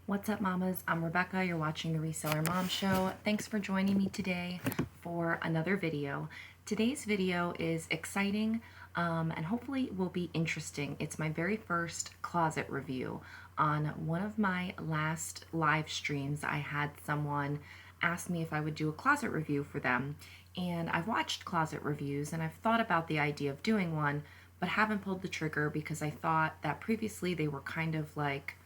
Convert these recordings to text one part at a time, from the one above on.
What's up, mamas? I'm Rebecca. You're watching the Reseller Mom Show. Thanks for joining me today for another video. Today's video is exciting and hopefully will be interesting. It's my very first closet review. On one of my last live streams, I had someone ask me if I would do a closet review for them. And I've watched closet reviews and I've thought about the idea of doing one, but haven't pulled the trigger because I thought that previously they were kind of like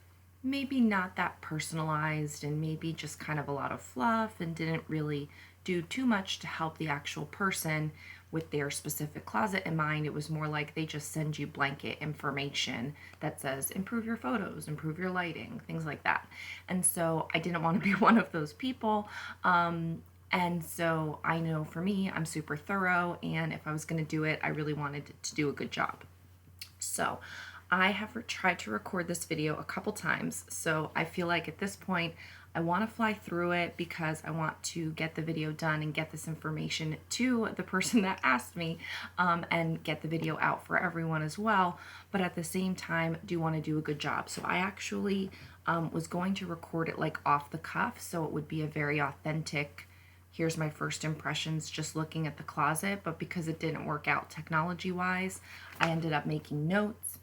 maybe not that personalized and maybe just kind of a lot of fluff and didn't really do too much to help the actual person with their specific closet in mind. It was more like they just send you blanket information that says improve your photos, improve your lighting, things like that. And so I didn't want to be one of those people. And so I know for me, I'm super thorough, and if I was going to do it, I really wanted to do a good job. So I have tried to record this video a couple times, so I feel like at this point I want to fly through it because I want to get the video done and get this information to the person that asked me and get the video out for everyone as well, but at the same time do want to do a good job. So I actually was going to record it like off the cuff, so it would be a very authentic, here's my first impressions just looking at the closet, but because it didn't work out technology wise, I ended up making notes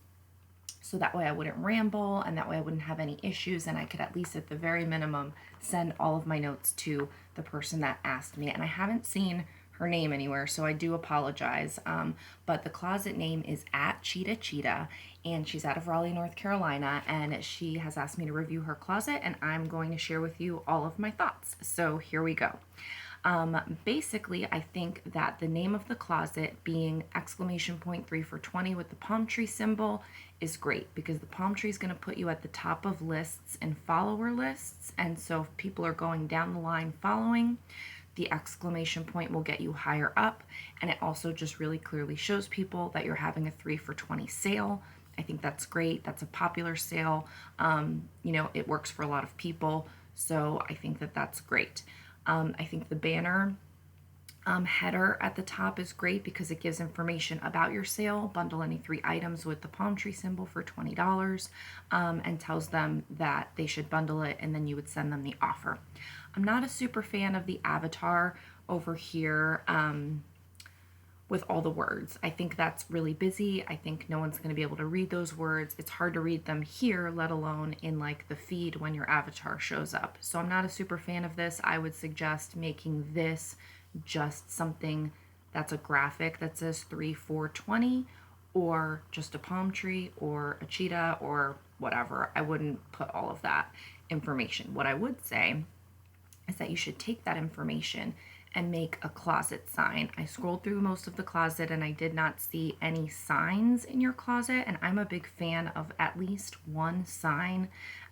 so that way I wouldn't ramble and that way I wouldn't have any issues, and I could at least at the very minimum send all of my notes to the person that asked me. And I haven't seen her name anywhere, so I do apologize, but the closet name is @CheetahCheetah, and she's out of Raleigh, North Carolina, and she has asked me to review her closet, and I'm going to share with you all of my thoughts. So here we go. Basically, I think that the name of the closet being !3 for 20 with the palm tree symbol is great because the palm tree is going to put you at the top of lists and follower lists. And so if people are going down the line following, the exclamation point will get you higher up. And it also just really clearly shows people that you're having a 3 for 20 sale. I think that's great. That's a popular sale. It works for a lot of people. So I think that that's great. I think the banner header at the top is great because it gives information about your sale. Bundle any 3 items with the palm tree symbol for $20 and tells them that they should bundle it, and then you would send them the offer. I'm not a super fan of the avatar over here with all the words. I think that's really busy. I think no one's going to be able to read those words. It's hard to read them here, let alone in like the feed when your avatar shows up. So I'm not a super fan of this. I would suggest making this just something that's a graphic that says 3 for 20, or just a palm tree or a cheetah or whatever. I wouldn't put all of that information. What I would say is that you should take that information and make a closet sign. I scrolled through most of the closet and I did not see any signs in your closet, and I'm a big fan of at least one sign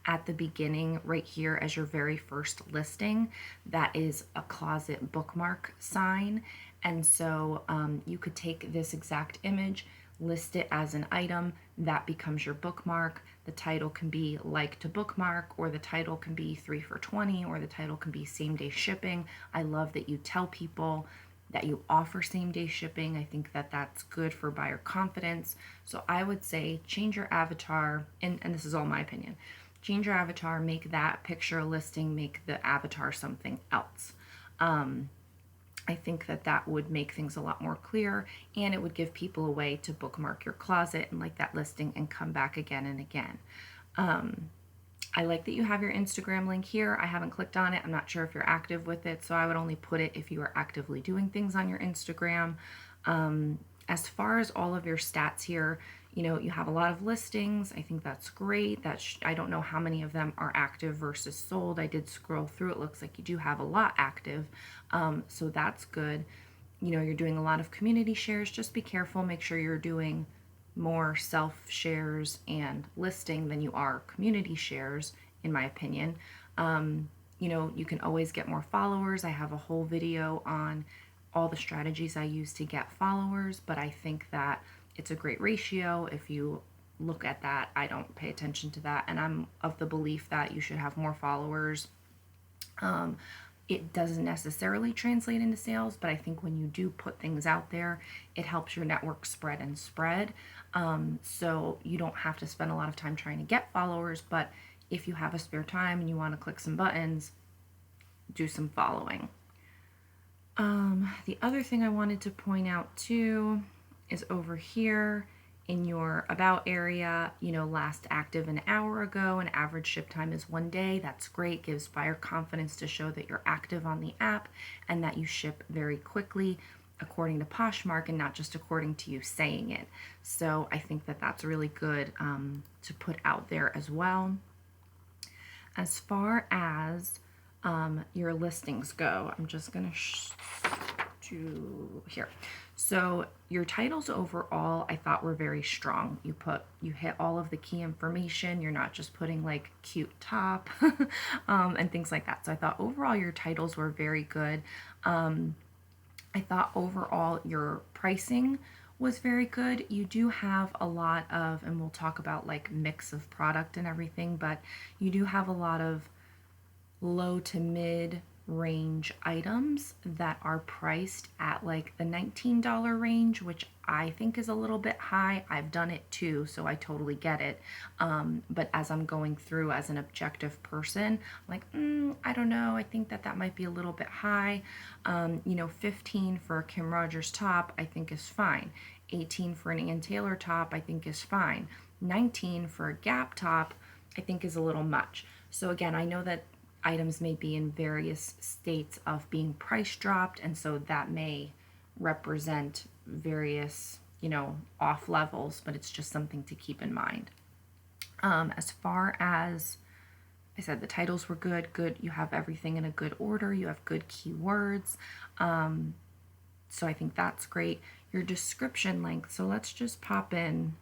at the beginning right here as your very first listing that is a closet bookmark sign. And so you could take this exact image, list it as an item, that becomes your bookmark. The title can be like to bookmark, or the title can be 3 for 20, or the title can be same day shipping. I love that you tell people that you offer same day shipping. I think that that's good for buyer confidence. So I would say change your avatar, and this is all my opinion, change your avatar, make that picture a listing, make the avatar something else. I think that that would make things a lot more clear, and it would give people a way to bookmark your closet and like that listing and come back again and again. I like that you have your Instagram link here. I haven't clicked on it. I'm not sure if you're active with it, so I would only put it if you are actively doing things on your Instagram. As far as all of your stats here, you have a lot of listings. I think that's great. I don't know how many of them are active versus sold. I did scroll through. It looks like you do have a lot active. So that's good. You're doing a lot of community shares. Just be careful. Make sure you're doing more self shares and listing than you are community shares, in my opinion. You can always get more followers. I have a whole video on all the strategies I use to get followers, but I think that it's a great ratio. If you look at that, I don't pay attention to that, and I'm of the belief that you should have more followers. It doesn't necessarily translate into sales, but I think when you do put things out there, it helps your network spread and spread. So you don't have to spend a lot of time trying to get followers, but if you have a spare time and you want to click some buttons, do some following. The other thing I wanted to point out too is over here in your about area, last active an hour ago, and average ship time is 1 day. That's great. Gives buyer confidence to show that you're active on the app and that you ship very quickly according to Poshmark and not just according to you saying it. So I think that that's really good to put out there as well. As far as your listings go, I'm just going to here. So your titles overall, I thought were very strong. You hit all of the key information. You're not just putting like cute top and things like that. So I thought overall your titles were very good. I thought overall your pricing was very good. You do have a lot of, and we'll talk about like mix of product and everything, but you do have a lot of low to mid range items that are priced at like the $19 range, which I think is a little bit high. I've done it too, so I totally get it. But as I'm going through as an objective person, I'm like, I don't know. I think that might be a little bit high. 15 for a Kim Rogers top, I think is fine. 18 for an Ann Taylor top, I think is fine. 19 for a Gap top, I think is a little much. So again, I know that items may be in various states of being price dropped, and so that may represent various, off levels, but it's just something to keep in mind. As far as I said, the titles were good. You have everything in a good order. You have good keywords. So I think that's great. Your description length. So let's just pop in.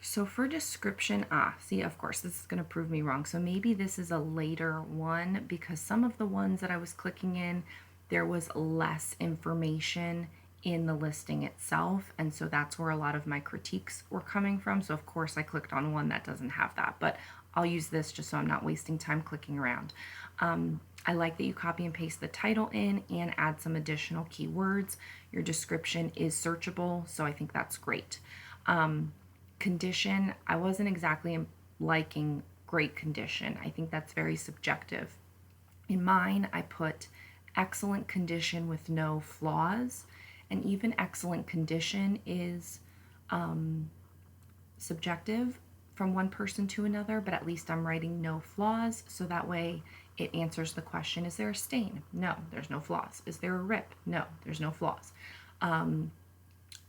So for description, see, of course, this is going to prove me wrong. So maybe this is a later one because some of the ones that I was clicking in, there was less information in the listing itself. And so that's where a lot of my critiques were coming from. So of course I clicked on one that doesn't have that, but I'll use this just so I'm not wasting time clicking around. I like that you copy and paste the title in and add some additional keywords. Your description is searchable, so I think that's great. Condition, I wasn't exactly liking great condition. I think that's very subjective. In mine, I put excellent condition with no flaws, and even excellent condition is subjective from one person to another, but at least I'm writing no flaws, so that way it answers the question, is there a stain? No, there's no flaws. Is there a rip? No, there's no flaws.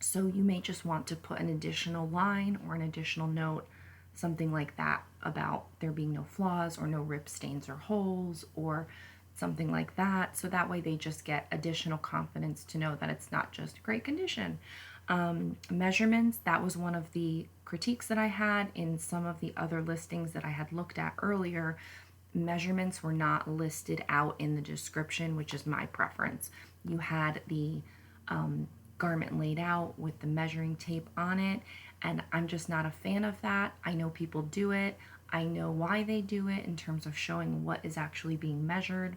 So you may just want to put an additional line or an additional note, something like that, about there being no flaws or no rip, stains, or holes, or something like that. So that way they just get additional confidence to know that it's not just great condition. Measurements, that was one of the critiques that I had in some of the other listings that I had looked at earlier. Measurements were not listed out in the description, which is my preference. You had the garment laid out with the measuring tape on it, and I'm just not a fan of that. I know people do it. I know why they do it in terms of showing what is actually being measured,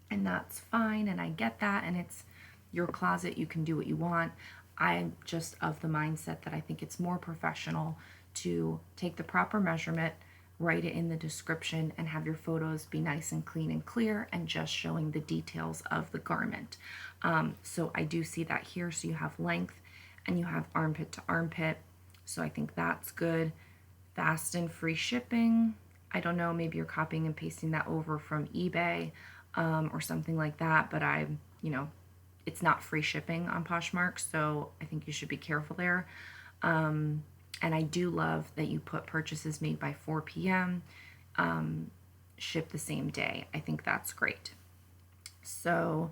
and that's fine, and I get that, and it's your closet. You can do what you want. I'm just of the mindset that I think it's more professional to take the proper measurement, write it in the description, and have your photos be nice and clean and clear and just showing the details of the garment. So I do see that here. So you have length and you have armpit to armpit. So I think that's good. Fast and free shipping. I don't know, maybe you're copying and pasting that over from eBay or something like that, but it's not free shipping on Poshmark, so I think you should be careful there. And I do love that you put purchases made by 4 p.m., ship the same day. I think that's great. So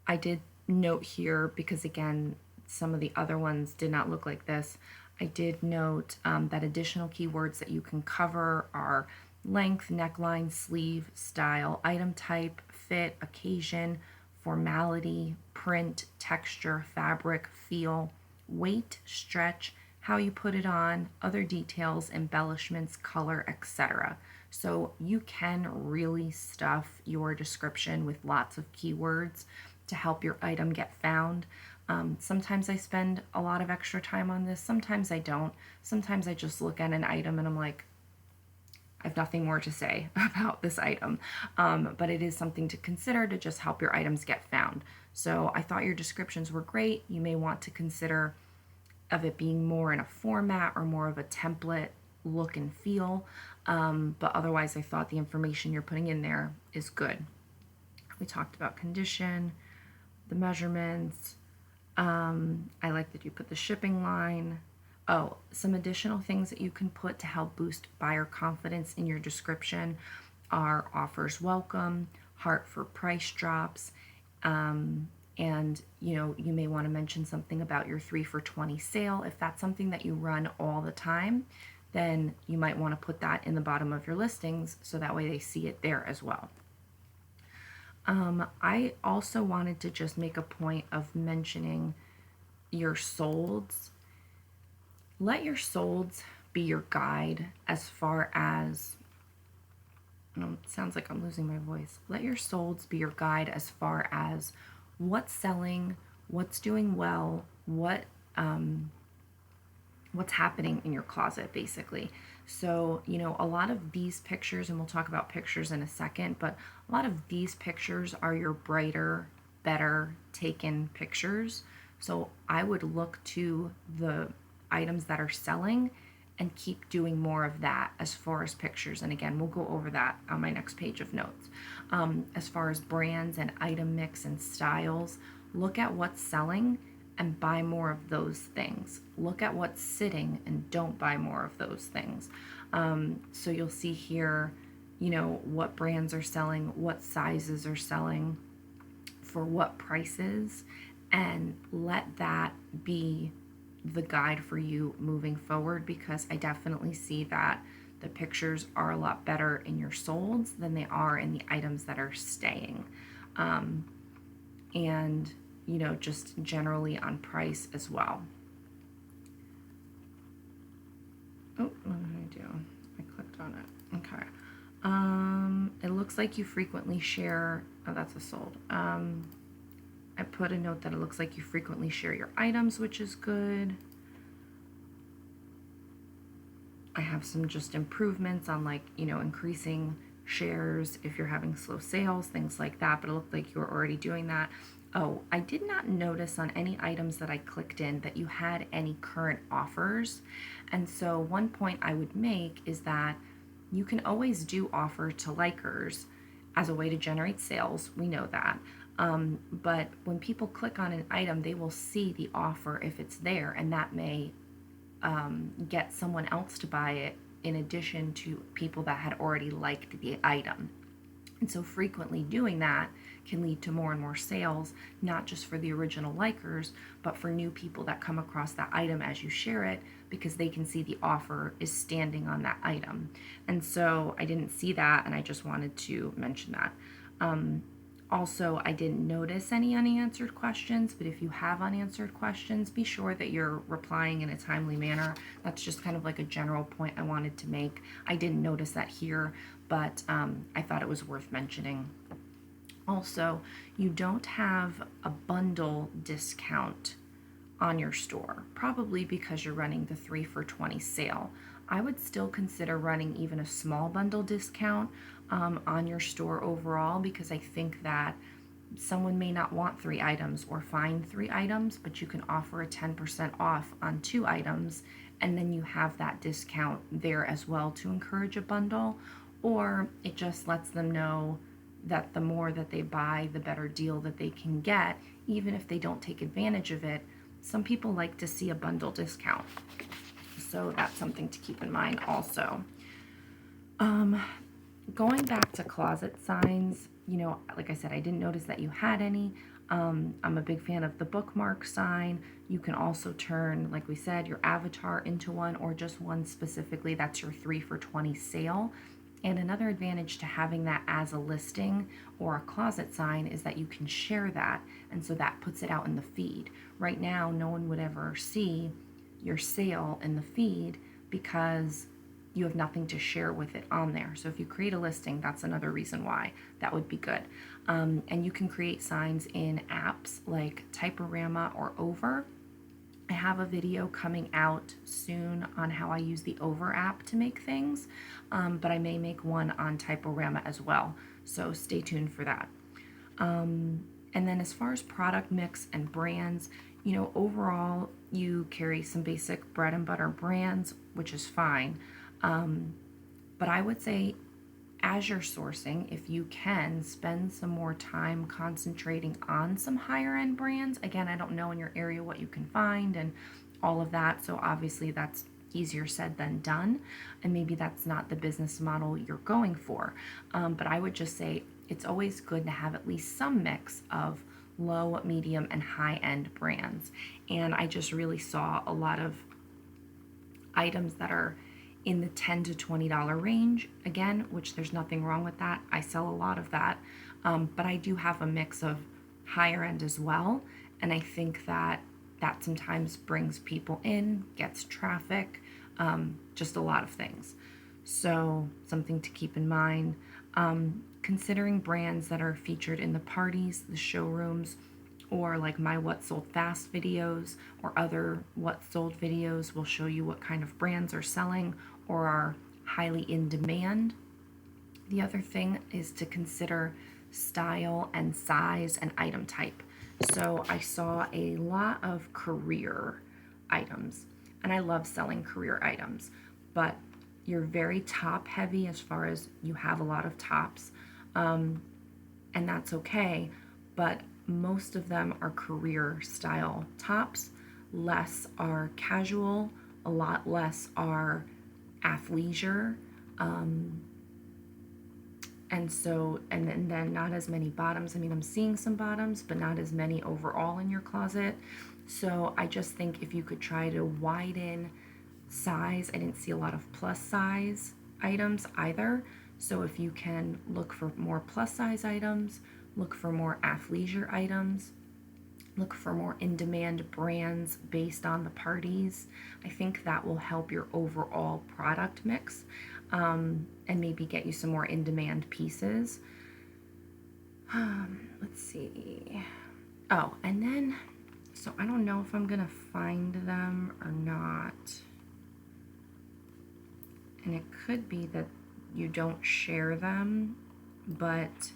I did note here, because again, some of the other ones did not look like this. I did note that additional keywords that you can cover are length, neckline, sleeve, style, item type, fit, occasion, formality, print, texture, fabric, feel, weight, stretch, how you put it on, other details, embellishments, color, etc. So you can really stuff your description with lots of keywords to help your item get found. Sometimes I spend a lot of extra time on this. Sometimes I don't. Sometimes I just look at an item and I'm like, I have nothing more to say about this item, but it is something to consider to just help your items get found. So I thought your descriptions were great. You may want to consider of it being more in a format or more of a template look and feel. But otherwise, I thought the information you're putting in there is good. We talked about condition, the measurements. I like that you put the shipping line. Oh, some additional things that you can put to help boost buyer confidence in your description are offers welcome, heart for price drops, and you may want to mention something about your 3 for $20 sale. If that's something that you run all the time, then you might want to put that in the bottom of your listings so that way they see it there as well. I also wanted to just make a point of mentioning your solds. Let your solds be your guide as far as, it sounds like I'm losing my voice. Let your solds be your guide as far as what's selling, what's doing well, what's happening in your closet, basically. So, a lot of these pictures, and we'll talk about pictures in a second, but a lot of these pictures are your brighter, better taken pictures. So I would look to the items that are selling and keep doing more of that as far as pictures. And again, we'll go over that on my next page of notes. As far as brands and item mix and styles, look at what's selling and buy more of those things. Look at what's sitting and don't buy more of those things. So you'll see here, what brands are selling, what sizes are selling, for what prices, and let that be the guide for you moving forward, because I definitely see that the pictures are a lot better in your solds than they are in the items that are staying. And just generally on price as well. Oh, what did I do? I clicked on it. Okay. It looks like you frequently share, oh, that's a sold. I put a note that it looks like you frequently share your items, which is good. I have some just improvements on increasing shares if you're having slow sales, things like that, but it looked like you were already doing that. Oh, I did not notice on any items that I clicked in that you had any current offers. And so one point I would make is that you can always do offer to likers as a way to generate sales. We know that. But when people click on an item, they will see the offer if it's there, and that may get someone else to buy it in addition to people that had already liked the item. And so frequently doing that can lead to more and more sales, not just for the original likers, but for new people that come across that item as you share it, because they can see the offer is standing on that item. And so I didn't see that, and I just wanted to mention that. Also, I didn't notice any unanswered questions, but if you have unanswered questions, be sure that you're replying in a timely manner. That's just kind of like a general point I wanted to make. I didn't notice that here, but I thought it was worth mentioning. Also, you don't have a bundle discount on your store, probably because you're running the 3 for $20 sale. I would still consider running even a small bundle discount on your store overall, because I think that someone may not want 3 items or find 3 items, but you can offer a 10% off on 2 items, and then you have that discount there as well to encourage a bundle. Or it just lets them know that the more that they buy, the better deal that they can get, even if they don't take advantage of it. Some people like to see a bundle discount, so that's something to keep in mind also. Going back to closet signs, like I said, I didn't notice that you had any. I'm a big fan of the bookmark sign. You can also turn, like we said, your avatar into one, or just one specifically. That's your 3 for $20 sale. And another advantage to having that as a listing or a closet sign is that you can share that, and so that puts it out in the feed. Right now, no one would ever see your sale in the feed because you have nothing to share with it on there. So if you create a listing, that's another reason why that would be good. And you can create signs in apps like Typorama or Over. I have a video coming out soon on how I use the Over app to make things, but I may make one on Typorama as well, so stay tuned for that. And then as far as product mix and brands, overall you carry some basic bread and butter brands, which is fine. But I would say as you're sourcing, if you can, spend some more time concentrating on some higher end brands. Again, I don't know in your area what you can find and all of that, so obviously that's easier said than done, and maybe that's not the business model you're going for. But I would just say it's always good to have at least some mix of low, medium, and high end brands. And I just really saw a lot of items that are in the $10 to $20 range, again, which there's nothing wrong with that. I sell a lot of that, but I do have a mix of higher end as well, and I think that sometimes brings people in, gets traffic, just a lot of things. So something to keep in mind. Considering brands that are featured in the parties, the showrooms, or like my What Sold Fast videos or other What Sold videos will show you what kind of brands are selling or are highly in demand. The other thing is to consider style and size and item type. So I saw a lot of career items, and I love selling career items, but you're very top heavy as far as you have a lot of tops, and that's okay, but most of them are career style tops. Less are casual, a lot less are athleisure, and then not as many bottoms. I mean, I'm seeing some bottoms, but not as many overall in your closet. So I just think if you could try to widen size, I didn't see a lot of plus size items either. So if you can look for more plus size items, look for more athleisure items, look for more in-demand brands based on the parties, I think that will help your overall product mix, and maybe get you some more in-demand pieces. Let's see. Oh, and then, so I don't know if I'm gonna find them or not. And it could be that you don't share them, but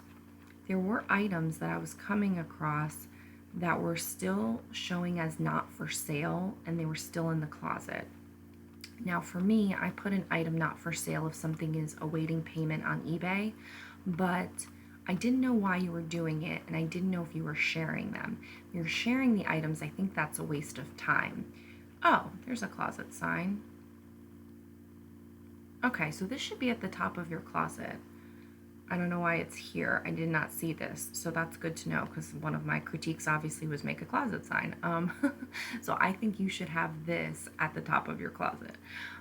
there were items that I was coming across that were still showing as not for sale, and they were still in the closet. Now for me, I put an item not for sale if something is awaiting payment on eBay, but I didn't know why you were doing it, and I didn't know if you were sharing them. If you're sharing the items, I think that's a waste of time. Oh, there's a closet sign. Okay, so this should be at the top of your closet. I don't know why it's here. I did not see this, so that's good to know, because one of my critiques obviously was make a closet sign. So I think you should have this at the top of your closet,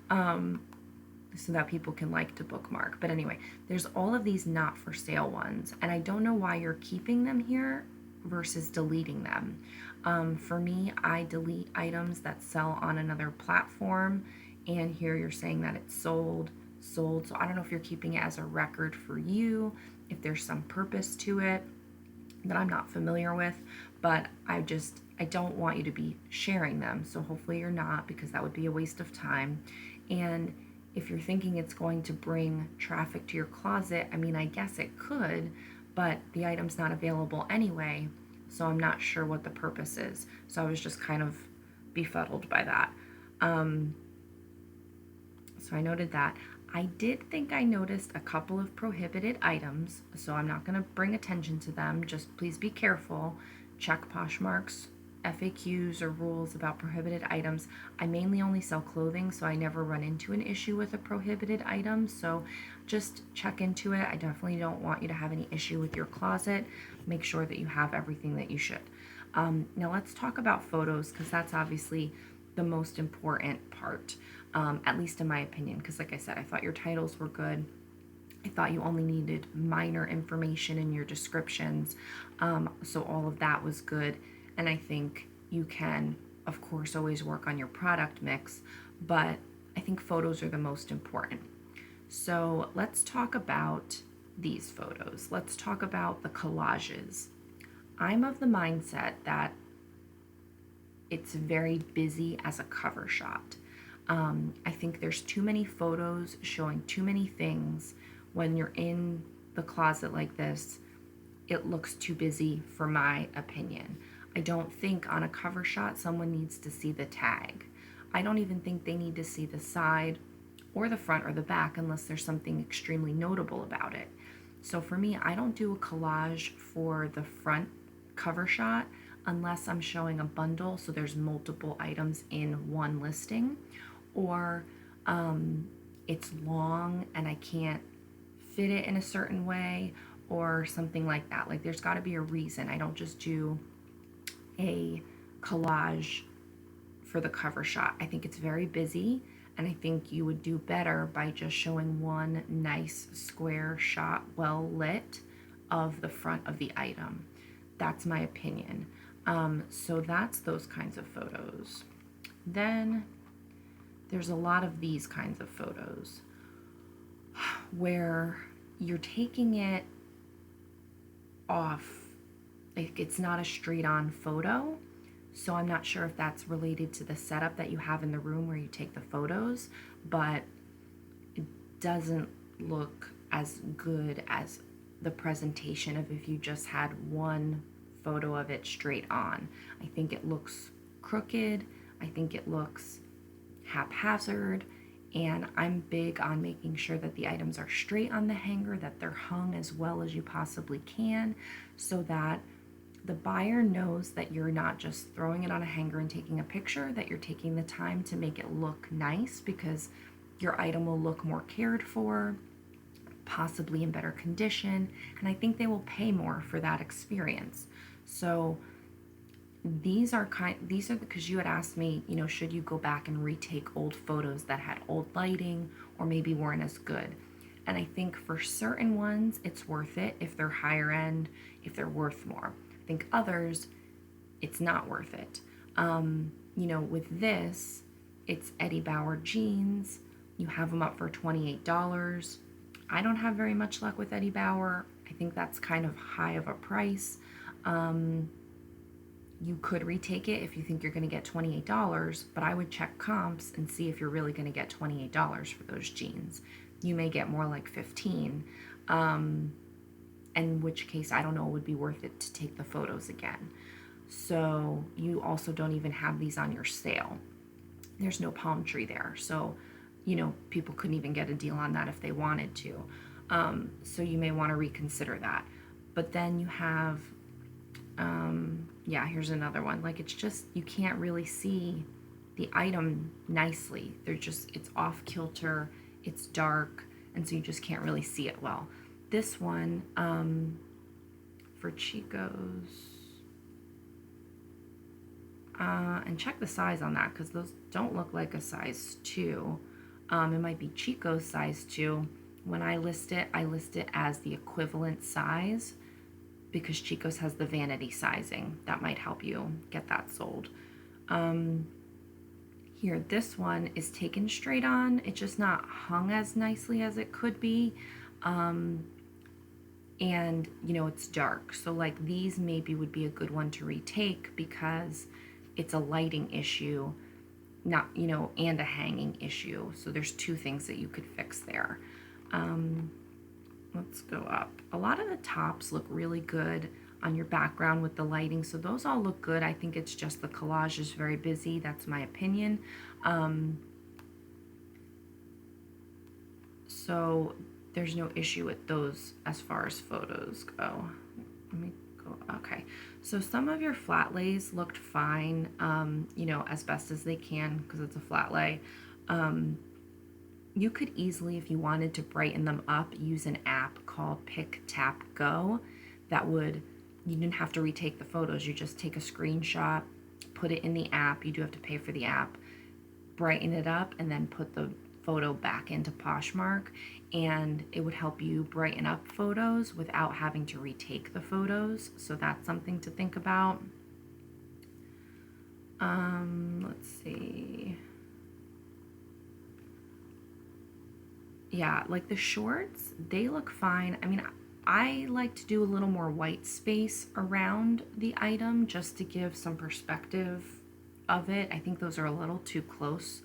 so that people can like to bookmark. But anyway, there's all of these not for sale ones, and I don't know why you're keeping them here versus deleting them. For me, I delete items that sell on another platform, and here you're saying that it's sold. So I don't know if you're keeping it as a record for you, if there's some purpose to it that I'm not familiar with, but I don't want you to be sharing them. So hopefully you're not, because that would be a waste of time. And if you're thinking it's going to bring traffic to your closet, I mean, I guess it could, but the item's not available anyway, so I'm not sure what the purpose is. So I was just kind of befuddled by that. So I noted that. I did think I noticed a couple of prohibited items, so I'm not going to bring attention to them. Just please be careful. Check Poshmark's FAQs or rules about prohibited items. I mainly only sell clothing, so I never run into an issue with a prohibited item, so just check into it. I definitely don't want you to have any issue with your closet. Make sure that you have everything that you should. Now let's talk about photos, because that's obviously the most important part. At least in my opinion, because like I said, I thought your titles were good. I thought you only needed minor information in your descriptions, so all of that was good. And I think you can, of course, always work on your product mix, but I think photos are the most important. So let's talk about these photos. Let's talk about the collages. I'm of the mindset that it's very busy as a cover shot. I think there's too many photos showing too many things. When you're in the closet like this, it looks too busy for my opinion. I don't think on a cover shot someone needs to see the tag. I don't even think they need to see the side or the front or the back unless there's something extremely notable about it. So for me, I don't do a collage for the front cover shot unless I'm showing a bundle, so there's multiple items in one listing, or it's long and I can't fit it in a certain way or something like that. Like there's got to be a reason. I don't just do a collage for the cover shot. I think it's very busy, and I think you would do better by just showing one nice square shot, well lit, of the front of the item. That's my opinion. So that's those kinds of photos. Then there's a lot of these kinds of photos where you're taking it off, like it's not a straight on photo. So I'm not sure if that's related to the setup that you have in the room where you take the photos, but it doesn't look as good as the presentation of if you just had one photo of it straight on. I think it looks crooked. I think it looks haphazard, and I'm big on making sure that the items are straight on the hanger, that they're hung as well as you possibly can, so that the buyer knows that you're not just throwing it on a hanger and taking a picture, that you're taking the time to make it look nice, because your item will look more cared for, possibly in better condition, and I think they will pay more for that experience. So these are because you had asked me, you know, should you go back and retake old photos that had old lighting or maybe weren't as good? And I think for certain ones it's worth it if they're higher end, if they're worth more. I think others, it's not worth it. You know, with this, it's Eddie Bauer jeans. You have them up for $28. I don't have very much luck with Eddie Bauer. I think that's kind of high of a price. You could retake it if you think you're going to get $28, but I would check comps and see if you're really going to get $28 for those jeans. You may get more like $15, in which case I don't know, it would be worth it to take the photos again. So you also don't even have these on your sale. There's no palm tree there, so you know, people couldn't even get a deal on that if they wanted to. So you may want to reconsider that. But then you have yeah, here's another one. Like, it's just, you can't really see the item nicely. It's off kilter, it's dark, and so you just can't really see it well. This one, for Chico's, and check the size on that, because those don't look like a size 2. It might be Chico's size 2. When I list it as the equivalent size, because Chico's has the vanity sizing. That might help you get that sold. Here, this one is taken straight on. It's just not hung as nicely as it could be. And, you know, it's dark. So, like, these maybe would be a good one to retake because it's a lighting issue, not, you know, and a hanging issue. So there's two things that you could fix there. Let's go up. A lot of the tops look really good on your background with the lighting, so those all look good. I think it's just the collage is very busy. That's my opinion. So there's no issue with those as far as photos go. Let me go. Okay, so some of your flat lays looked fine, you know, as best as they can because it's a flat lay. You could easily, if you wanted to brighten them up, use an app called Pick Tap Go. You didn't have to retake the photos. You just take a screenshot, put it in the app. You do have to pay for the app, brighten it up, and then put the photo back into Poshmark, and it would help you brighten up photos without having to retake the photos. So that's something to think about. Let's see. Yeah, like the shorts, they look fine. I mean, I like to do a little more white space around the item just to give some perspective of it. I think those are a little too close,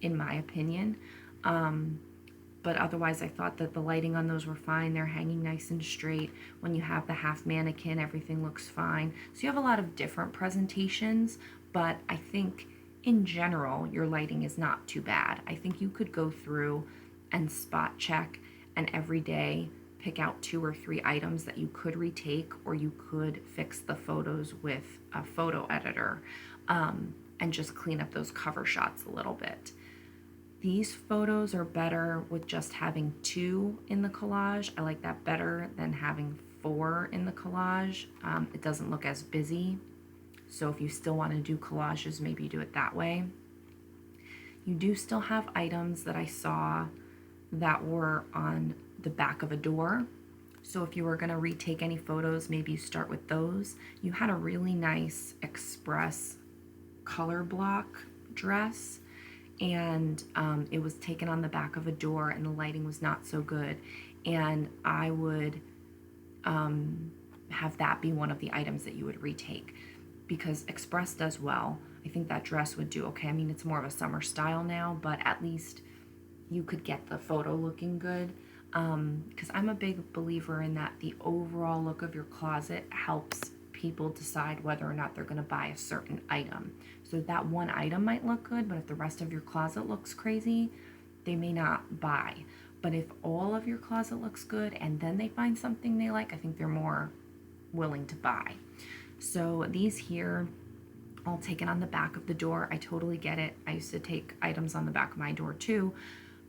in my opinion. But otherwise, I thought that the lighting on those were fine. They're hanging nice and straight. When you have the half mannequin, everything looks fine. So you have a lot of different presentations, but I think in general, your lighting is not too bad. I think you could go through and spot check and every day pick out 2 or 3 items that you could retake, or you could fix the photos with a photo editor, and just clean up those cover shots a little bit. These photos are better with just having 2 in the collage. I like that better than having 4 in the collage. It doesn't look as busy. So if you still want to do collages, maybe do it that way. You do still have items that I saw that were on the back of a door. So if you were going to retake any photos, maybe you start with those. You had a really nice express color block dress, and it was taken on the back of a door, and the lighting was not so good. And I would have that be one of the items that you would retake, because express does well. I think that dress would do okay. I mean, it's more of a summer style now, but at least you could get the photo looking good. Because I'm a big believer in that the overall look of your closet helps people decide whether or not they're going to buy a certain item. So that one item might look good, but if the rest of your closet looks crazy, they may not buy. But if all of your closet looks good and then they find something they like, I think they're more willing to buy. So these here, all taken on the back of the door. I totally get it. I used to take items on the back of my door too,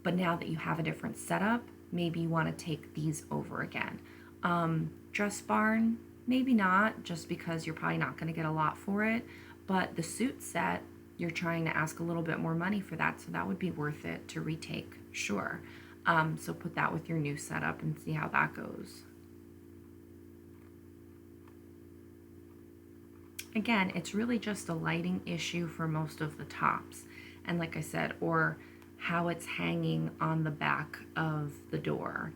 but now that you have a different setup, maybe you want to take these over again. Dress barn, maybe not, just because you're probably not going to get a lot for it. But the suit set, you're trying to ask a little bit more money for that, so that would be worth it to retake, sure. So put that with your new setup and see how that goes. Again, it's really just a lighting issue for most of the tops. And like I said, or how it's hanging on the back of the door.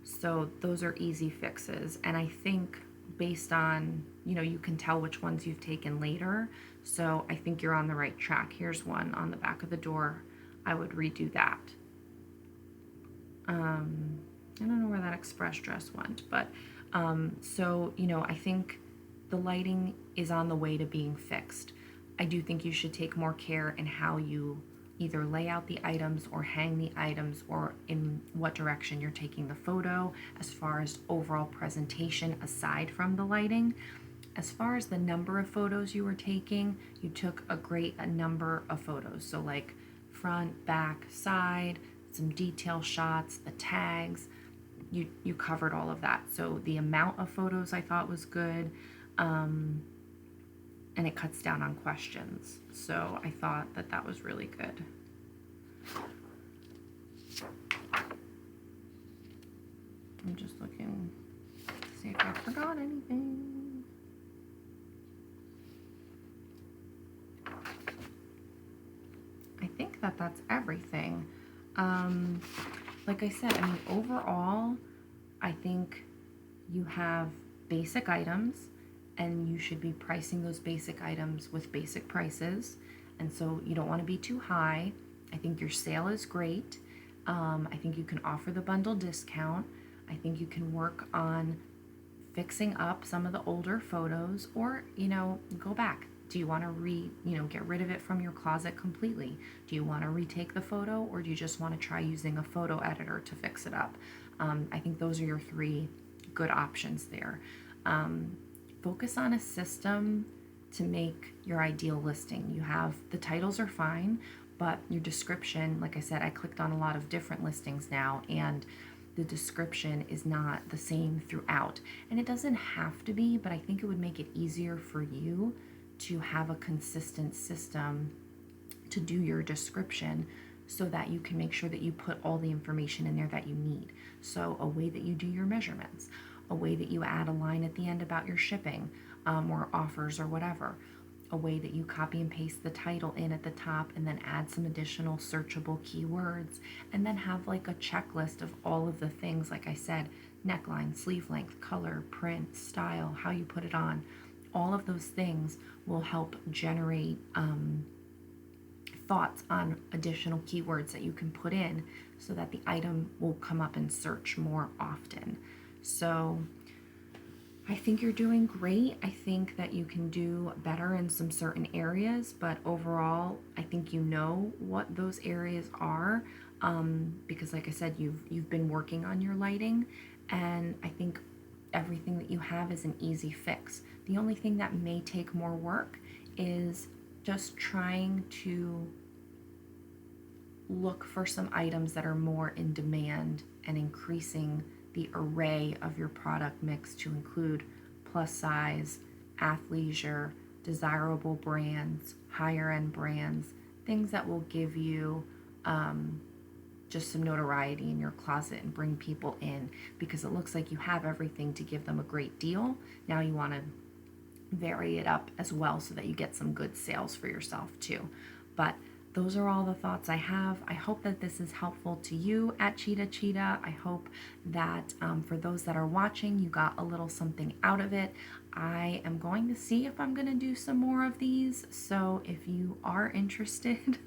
So those are easy fixes. And I think based on, you can tell which ones you've taken later. So I think you're on the right track. Here's one on the back of the door. I would redo that. I don't know where that express dress went, but so, I think the lighting is on the way to being fixed. I do think you should take more care in how you either lay out the items or hang the items, or in what direction you're taking the photo as far as overall presentation aside from the lighting. As far as the number of photos you were taking, you took a great number of photos. So like front, back, side, some detail shots, the tags, you covered all of that. So the amount of photos I thought was good. And it cuts down on questions. So I thought that that was really good. I'm just looking to see if I forgot anything. I think that that's everything. Like I said, I mean, overall, I think you have basic items, and you should be pricing those basic items with basic prices. And so you don't want to be too high. I think your sale is great. I think you can offer the bundle discount. I think you can work on fixing up some of the older photos, or, go back. Do you want to get rid of it from your closet completely? Do you want to retake the photo, or do you just want to try using a photo editor to fix it up? I think those are your 3 good options there. Focus on a system to make your ideal listing. You have, the titles are fine, but your description, like I said, I clicked on a lot of different listings now, and the description is not the same throughout. And it doesn't have to be, but I think it would make it easier for you to have a consistent system to do your description, so that you can make sure that you put all the information in there that you need. So a way that you do your measurements, a way that you add a line at the end about your shipping, or offers or whatever, a way that you copy and paste the title in at the top and then add some additional searchable keywords, and then have like a checklist of all of the things, like I said, neckline, sleeve length, color, print, style, how you put it on, all of those things will help generate thoughts on additional keywords that you can put in so that the item will come up in search more often. So I think you're doing great. I think that you can do better in some certain areas, but overall, I think you know what those areas are, because like I said, you've been working on your lighting, and I think everything that you have is an easy fix. The only thing that may take more work is just trying to look for some items that are more in demand and increasing the array of your product mix to include plus size, athleisure, desirable brands, higher end brands, things that will give you just some notoriety in your closet and bring people in, because it looks like you have everything to give them a great deal. Now you want to vary it up as well so that you get some good sales for yourself too. But those are all the thoughts I have. I hope that this is helpful to you at Cheetah Cheetah. I hope that for those that are watching, you got a little something out of it. I am going to see if I'm going to do some more of these. So if you are interested,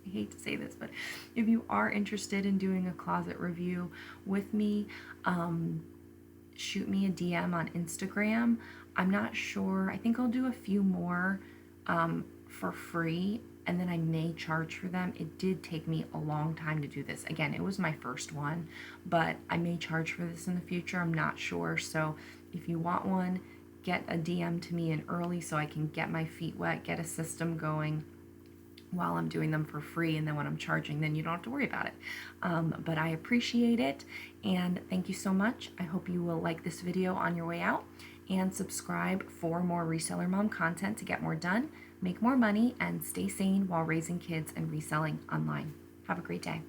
I hate to say this, but if you are interested in doing a closet review with me, shoot me a DM on Instagram. I'm not sure. I think I'll do a few more for free, and then I may charge for them. It did take me a long time to do this. Again, it was my first one, but I may charge for this in the future. I'm not sure. So if you want one, get a DM to me in early so I can get my feet wet, get a system going while I'm doing them for free, and then when I'm charging, then you don't have to worry about it. But I appreciate it, and thank you so much. I hope you will like this video on your way out, and subscribe for more Reseller Mom content to get more done, make more money, and stay sane while raising kids and reselling online. Have a great day.